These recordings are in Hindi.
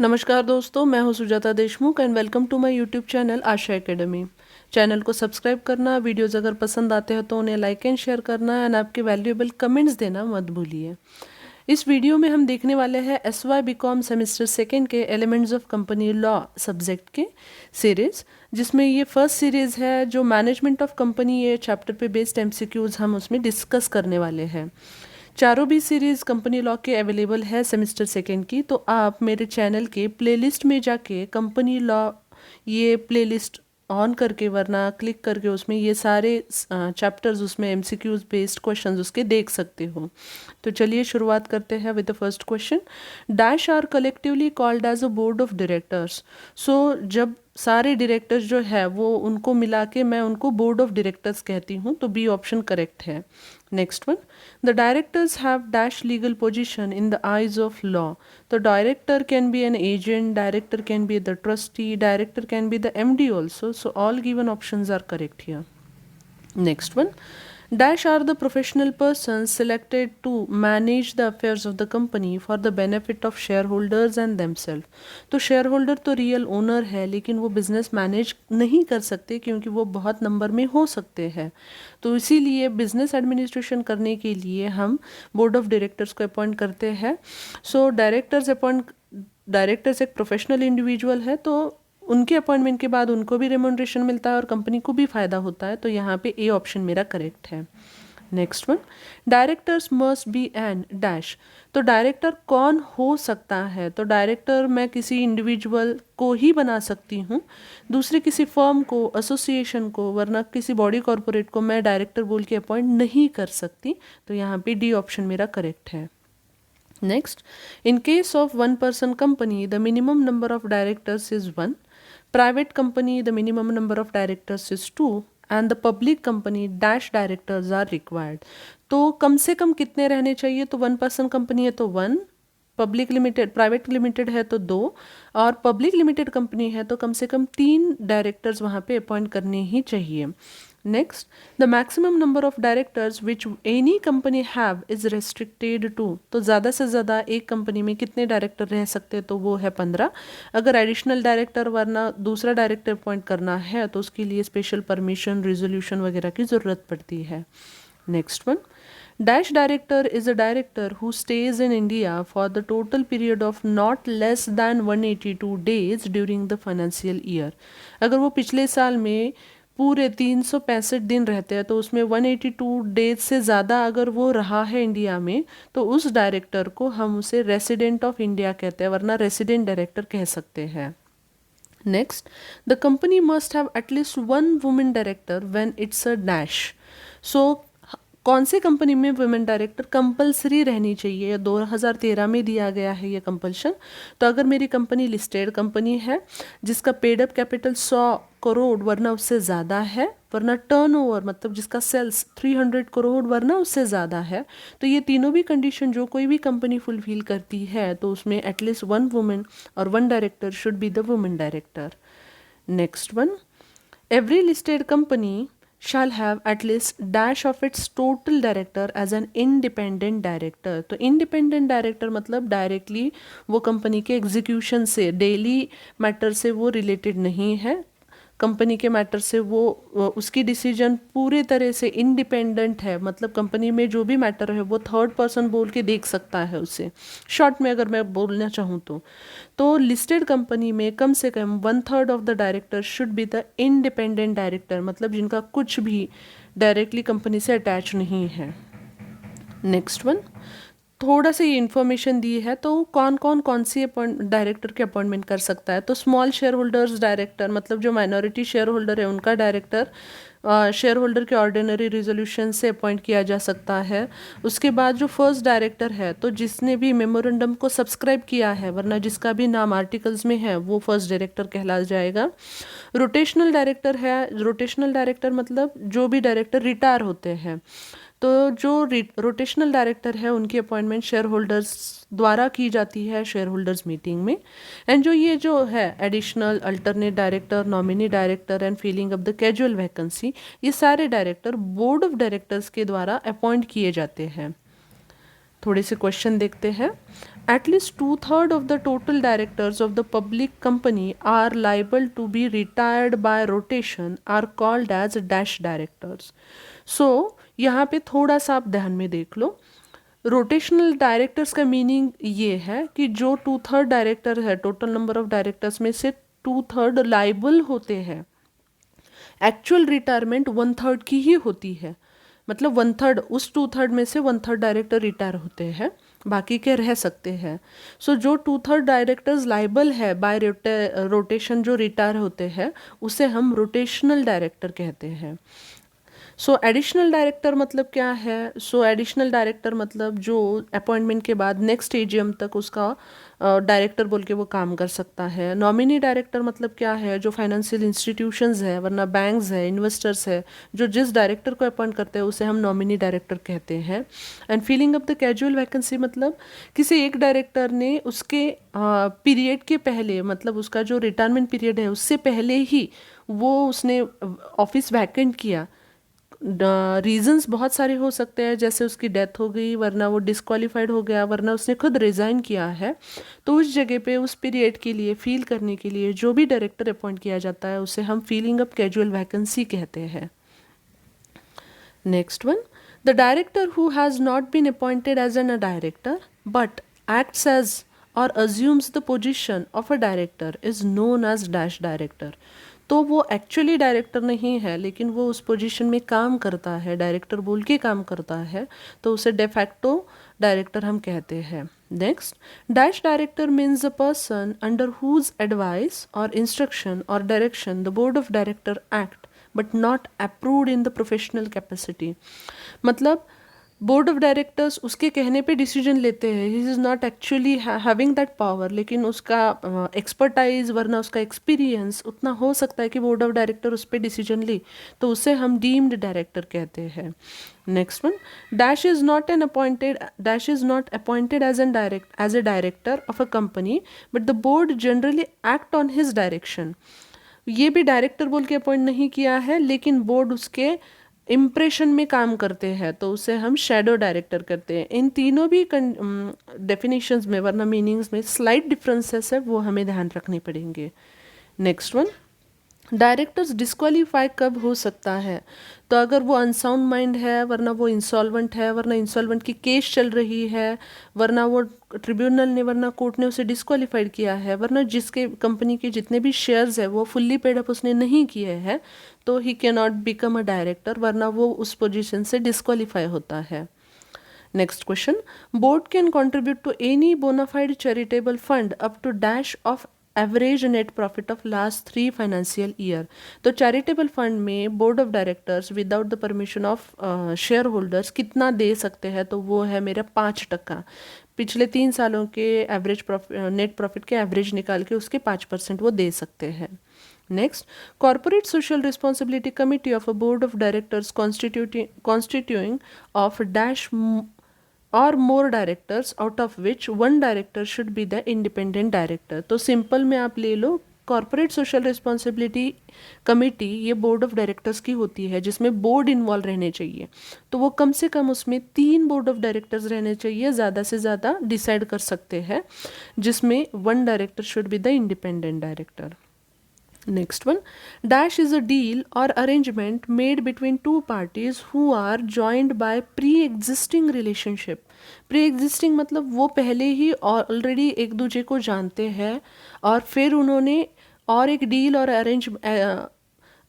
नमस्कार दोस्तों, मैं हूं Sujata Deshmukh and welcome to my YouTube channel Asha academy. Channel को सब्सक्राइब करना, वीडियोस अगर पसंद आते हैं तो उन्हें लाइक एंड शेयर करना एंड आपके वैल्यूएबल कमेंट्स देना मत भूलिए। इस वीडियो में हम देखने वाले हैं एसवाई बीकॉम सेमेस्टर सेकेंड के elements of company law subject के सीरीज़, जिसमें ये फर्स्ट सीरीज़ है जो मैनेजमेंट ऑफ कंपनी, ये चैप्टर पे बेस्ड एमसीक्यूज हम उसमें डिस्कस करने वाले हैं। चारों भी सीरीज़ कंपनी लॉ के अवेलेबल है सेमेस्टर सेकेंड की, तो आप मेरे चैनल के प्लेलिस्ट में जाके कंपनी लॉ ये प्लेलिस्ट ऑन करके, वरना क्लिक करके उसमें ये सारे चैप्टर्स उसमें एमसीक्यूज बेस्ड क्वेश्चंस उसके देख सकते हो। तो चलिए शुरुआत करते हैं with the first question. Dash are collectively called as a board of directors. So जब सारे डायरेक्टर्स जो है वो उनको मिला के मैं उनको बोर्ड ऑफ डायरेक्टर्स कहती हूँ, तो बी ऑप्शन करेक्ट है। Next one, the directors have dash legal position in the eyes of law. तो director can be an agent, director can be the trustee, director can be the MD also. So all given options are correct here. Next one, dash are the professional persons selected to manage the affairs of the company for the benefit of shareholders and themselves. तो शेयर होल्डर तो रियल ओनर है, लेकिन वो बिजनेस मैनेज नहीं कर सकते क्योंकि वो बहुत नंबर में हो सकते हैं। तो इसीलिए बिजनेस एडमिनिस्ट्रेशन करने के लिए हम बोर्ड ऑफ डायरेक्टर्स को अपॉइंट करते हैं। सो डायरेक्टर्स एक प्रोफेशनल इंडिविजुअल है, तो उनके अपॉइंटमेंट के बाद उनको भी रेम्यूनरेशन मिलता है और कंपनी को भी फ़ायदा होता है। तो यहाँ पे ए ऑप्शन मेरा करेक्ट है। Next one, directors must be an dash. तो डायरेक्टर कौन हो सकता है? तो डायरेक्टर मैं किसी इंडिविजुअल को ही बना सकती हूँ, दूसरे किसी फर्म को, एसोसिएशन को, वरना किसी बॉडी कॉरपोरेट को मैं डायरेक्टर बोल के अपॉइंट नहीं कर सकती। तो यहाँ पे डी ऑप्शन मेरा करेक्ट है। Next, in case of one person company, the minimum number of directors is 1. Private company, the minimum number of directors is 2. And the public company dash directors are required. तो कम से कम कितने रहने चाहिए? तो 1 person कंपनी है तो 1, पब्लिक लिमिटेड, प्राइवेट लिमिटेड है तो 2, और पब्लिक लिमिटेड कंपनी है तो कम से कम 3 डायरेक्टर्स वहाँ पे अपॉइंट करने ही चाहिए। Next, the maximum number of directors which any company have is restricted to. तो ज़्यादा से ज़्यादा एक कंपनी में कितने डायरेक्टर रह सकते हैं? तो वो है 15। अगर एडिशनल डायरेक्टर वरना दूसरा डायरेक्टर अपॉइंट करना है तो उसके लिए स्पेशल परमिशन, रिजोल्यूशन वगैरह की ज़रूरत पड़ती है। Next one, Dash director is a director who stays in India for the total period of not less than 182 days during the financial year. अगर वो पिछले साल में पूरे 365 दिन रहते हैं तो उसमें 182 डेज से ज़्यादा अगर वो रहा है इंडिया में, तो उस डायरेक्टर को हम उसे रेसिडेंट ऑफ इंडिया कहते हैं, वरना रेसिडेंट डायरेक्टर कह सकते हैं। Next, the company must have at least 1 women director when it's a dash. So कौन सी कंपनी में वुमेन डायरेक्टर कंपलसरी रहनी चाहिए? 2013 में दिया गया है ये कंपल्शन। तो अगर मेरी कंपनी लिस्टेड कंपनी है जिसका पेड अप कैपिटल 100 करोड़ वरना उससे ज़्यादा है, वरना टर्नओवर मतलब जिसका सेल्स 300 करोड़ वरना उससे ज़्यादा है, तो ये तीनों भी कंडीशन जो कोई भी कंपनी फुलफिल करती है तो उसमें एटलीस्ट 1 वुमेन और 1 director should be the women director. Next one, every listed company shall have at least dash of its total director as an independent director. तो independent director मतलब डायरेक्टली वो कंपनी के एग्जीक्यूशन से, डेली मैटर से वो रिलेटेड नहीं है, कंपनी के मैटर से वो उसकी डिसीजन पूरे तरह से इंडिपेंडेंट है, मतलब कंपनी में जो भी मैटर है वो थर्ड पर्सन बोल के देख सकता है उसे। शॉर्ट में अगर मैं बोलना चाहूँ तो लिस्टेड कंपनी में कम से कम 1/3 of the director should be the independent director, मतलब जिनका कुछ भी डायरेक्टली कंपनी से अटैच नहीं है। नेक्स्ट वन, थोड़ा सा ये इन्फॉर्मेशन दी है, तो कौन सी डायरेक्टर के अपॉइंटमेंट कर सकता है? तो स्मॉल शेयर होल्डर्स डायरेक्टर, मतलब जो माइनॉरिटी शेयर होल्डर है उनका डायरेक्टर शेयर होल्डर के ऑर्डिनरी रिजोल्यूशन से अपॉइंट किया जा सकता है। उसके बाद जो फर्स्ट डायरेक्टर है, तो जिसने भी मेमोरेंडम को सब्सक्राइब किया है वरना जिसका भी नाम आर्टिकल्स में है वो फर्स्ट डायरेक्टर कहला जाएगा। रोटेशनल डायरेक्टर है, रोटेशनल डायरेक्टर मतलब जो भी डायरेक्टर रिटायर होते हैं, तो जो रोटेशनल डायरेक्टर है उनकी अपॉइंटमेंट शेयर होल्डर्स द्वारा की जाती है शेयर होल्डर्स मीटिंग में। एंड जो है additional, alternate director, nominee director and filling of the casual vacancy, ये सारे डायरेक्टर बोर्ड ऑफ डायरेक्टर्स के द्वारा अपॉइंट किए जाते हैं। थोड़े से क्वेश्चन देखते हैं. At least 2/3 of the total directors of the public company are liable to be retired by rotation are called as dash directors. So यहाँ पे थोड़ा सा आप ध्यान में देख लो. रोटेशनल डायरेक्टर्स का मीनिंग ये है कि जो 2/3 डायरेक्टर है, टोटल नंबर ऑफ डायरेक्टर्स में से 2/3 लाइबल होते हैं. एक्चुअल रिटायरमेंट 1/3 की ही होती है. मतलब 1/3, उस 2/3 में से 1/3 डायरेक्टर रिटायर होते हैं, बाकी के रह सकते हैं. सो जो 2/3 डायरेक्टर्स लाइबल है बाय रोटेशन जो रिटायर होते हैं, उसे हम रोटेशनल डायरेक्टर कहते हैं. सो एडिशनल डायरेक्टर मतलब क्या है? सो एडिशनल डायरेक्टर मतलब जो अपॉइंटमेंट के बाद नेक्स्ट एजीएम तक उसका डायरेक्टर बोल के वो काम कर सकता है. नॉमिनी डायरेक्टर मतलब क्या है? जो फाइनेंशियल इंस्टीट्यूशंस है, वरना बैंक्स है, इन्वेस्टर्स है, जो जिस डायरेक्टर को अपॉइंट करते हैं उसे हम नॉमिनी डायरेक्टर कहते हैं. And filling up the casual vacancy मतलब किसी एक डायरेक्टर ने उसके पीरियड के पहले, मतलब उसका जो रिटायरमेंट पीरियड है उससे पहले ही वो उसने ऑफिस वैकेंट किया. रीजंस बहुत सारे हो सकते हैं, जैसे उसकी डेथ हो गई, वरना वो डिस्क्वालीफाइड हो गया, वरना उसने खुद रिज़ाइन किया है. तो उस जगह पे उस पीरियड के लिए फील करने के लिए जो भी डायरेक्टर अपॉइंट किया जाता है उसे हम फीलिंग अप कैजुअल वैकेंसी कहते हैं. Next one, the director who has not been appointed as an a director but acts as और assumes the position of a director is known as dash director. तो वो एक्चुअली डायरेक्टर नहीं है, लेकिन वो उस पोजीशन में काम करता है, डायरेक्टर बोल के काम करता है, तो उसे डेफैक्टो डायरेक्टर हम कहते हैं. Next, dash director means a person under whose advice और इंस्ट्रक्शन और direction the board of director act but not approved in the professional capacity. मतलब बोर्ड ऑफ डायरेक्टर्स उसके कहने पे डिसीजन लेते हैं, he is not actually having that power, लेकिन उसका एक्सपर्टाइज वरना उसका एक्सपीरियंस उतना हो सकता है कि बोर्ड ऑफ डायरेक्टर उस पर डिसीजन ली, तो उसे हम डीम्ड डायरेक्टर कहते हैं. Next one, dash is not appointed as a director of a company but the board generally act on his direction. ये भी डायरेक्टर बोल के अपॉइंट नहीं किया है, लेकिन बोर्ड उसके इम्प्रेशन में काम करते हैं, तो उसे हम शैडो डायरेक्टर करते हैं. इन तीनों भी डेफिनेशंस में वरना मीनिंग्स में स्लाइट डिफरेंसेस है, वो हमें ध्यान रखने पड़ेंगे. नेक्स्ट वन, डायरेक्टर्स डिस्क्वालीफाई कब हो सकता है? तो अगर वो अनसाउंड माइंड है, वरना वो इंसॉल्वेंट है, वरना इंसॉल्वेंट की केस चल रही है, वरना वो ट्रिब्यूनल ने वरना कोर्ट ने उसे डिस्क्वालीफाइड किया है, वरना जिसके कंपनी के जितने भी शेयर्स है वो फुल्ली पेड अप उसने नहीं किए हैं, तो he can not become a director, वरना वो उस पोजीशन से डिस्क्वालीफाई होता है. Next question, board can contribute to any bona fide charitable fund up to dash of average net profit of last 3 financial year. तो चैरिटेबल फंड में board of directors without the permission of shareholders कितना दे सकते हैं? तो वो है मेरा 5%. पिछले 3 सालों के एवरेज नेट प्रॉफिट के एवरेज निकाल के उसके 5% वो दे सकते हैं. Next, corporate social responsibility committee of a board of directors constituting of dash और more directors out of which one director should be the independent director. तो सिंपल में आप ले लो, कॉर्पोरेट सोशल रिस्पॉन्सिबिलिटी कमेटी ये बोर्ड ऑफ डायरेक्टर्स की होती है, जिसमें बोर्ड इन्वॉल्व रहने चाहिए. तो वो कम से कम उसमें 3 बोर्ड ऑफ डायरेक्टर्स रहने चाहिए, ज़्यादा से ज़्यादा डिसाइड कर सकते हैं, जिसमें 1 director should be the independent director. Next one, dash is a deal or arrangement made between 2 parties who are joined by pre-existing relationship. Pre-existing मतलब वो पहले ही ऑलरेडी एक दूसरे को जानते हैं और फिर उन्होंने और एक डील और अरेंज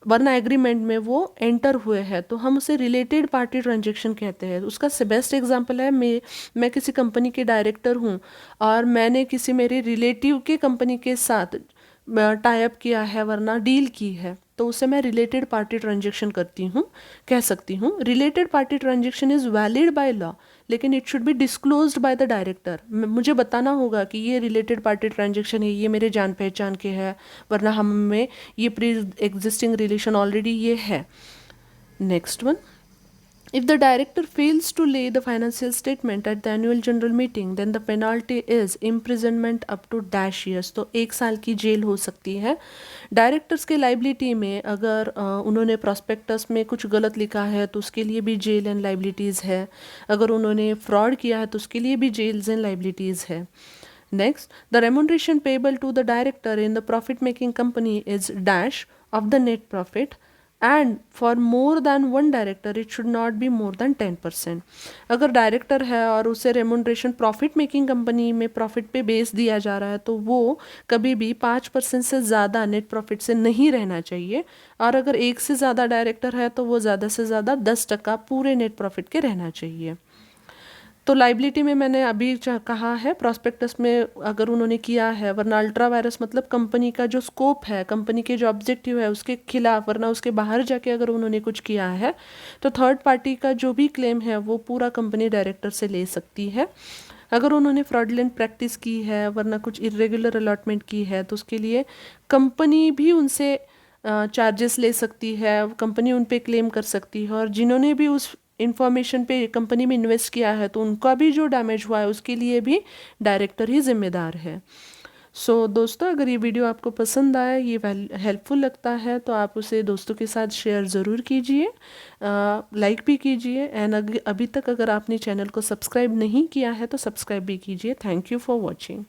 वरना एग्रीमेंट में वो एंटर हुए हैं, तो हम उसे रिलेटेड पार्टी ट्रांजेक्शन कहते हैं. उसका बेस्ट एग्जांपल है, मैं किसी कंपनी के डायरेक्टर हूँ और मैंने किसी मेरे रिलेटिव के कंपनी के साथ टाई अप किया है वरना डील की है, तो उसे मैं रिलेटेड पार्टी ट्रांजेक्शन कह सकती हूँ. Related party transaction is valid by law, लेकिन it should be disclosed by the director. मुझे बताना होगा कि ये रिलेटेड पार्टी ट्रांजेक्शन है, ये मेरे जान पहचान के है, वरना हम में ये प्री एग्जिस्टिंग रिलेशन ऑलरेडी ये है. Next one, If the director fails to lay the financial statement at the annual general meeting, then the penalty is imprisonment up to -years. तो 1 साल की जेल हो सकती है. डायरेक्टर्स के लाइबिलिटी में अगर उन्होंने प्रॉस्पेक्टस में कुछ गलत लिखा है तो उसके लिए भी जेल एंड लाइबिलिटीज़ है. अगर उन्होंने फ्रॉड किया है तो उसके लिए भी जेल्स एंड लाइबिलिटीज़ है. Next, the remuneration payable to the director in the profit-making company is dash of the net profit, and for more than one director it should not be more than 10%. अगर डायरेक्टर है और उसे रेमुनरेशन प्रॉफिट मेकिंग कंपनी में प्रॉफिट पे बेस दिया जा रहा है तो वो कभी भी 5% से ज़्यादा नेट प्रॉफिट से नहीं रहना चाहिए. और अगर एक से ज़्यादा डायरेक्टर है तो वो ज़्यादा से ज़्यादा 10% पूरे नेट प्रॉफिट के रहना चाहिए. तो लाइबिलिटी में मैंने अभी कहा है प्रॉस्पेक्टस में अगर उन्होंने किया है, वरना अल्ट्रा वायरस मतलब कंपनी का जो स्कोप है, कंपनी के जो ऑब्जेक्टिव है उसके खिलाफ, वरना उसके बाहर जाके अगर उन्होंने कुछ किया है तो थर्ड पार्टी का जो भी क्लेम है वो पूरा कंपनी डायरेक्टर से ले सकती है. अगर उन्होंने फ्रॉडलेंट प्रैक्टिस की है, वरना कुछ इरेगुलर अलॉटमेंट की है तो उसके लिए कंपनी भी उनसे चार्जेस ले सकती है, कंपनी उन पे क्लेम कर सकती है. और जिन्होंने भी उस इंफॉर्मेशन पे कंपनी में इन्वेस्ट किया है तो उनका भी जो डैमेज हुआ है उसके लिए भी डायरेक्टर ही जिम्मेदार है. सो दोस्तों, अगर ये वीडियो आपको पसंद आया, ये हेल्पफुल लगता है तो आप उसे दोस्तों के साथ शेयर ज़रूर कीजिए, लाइक भी कीजिए. एंड अभी तक अगर आपने चैनल को सब्सक्राइब नहीं किया है तो सब्सक्राइब भी कीजिए. Thank you for watching.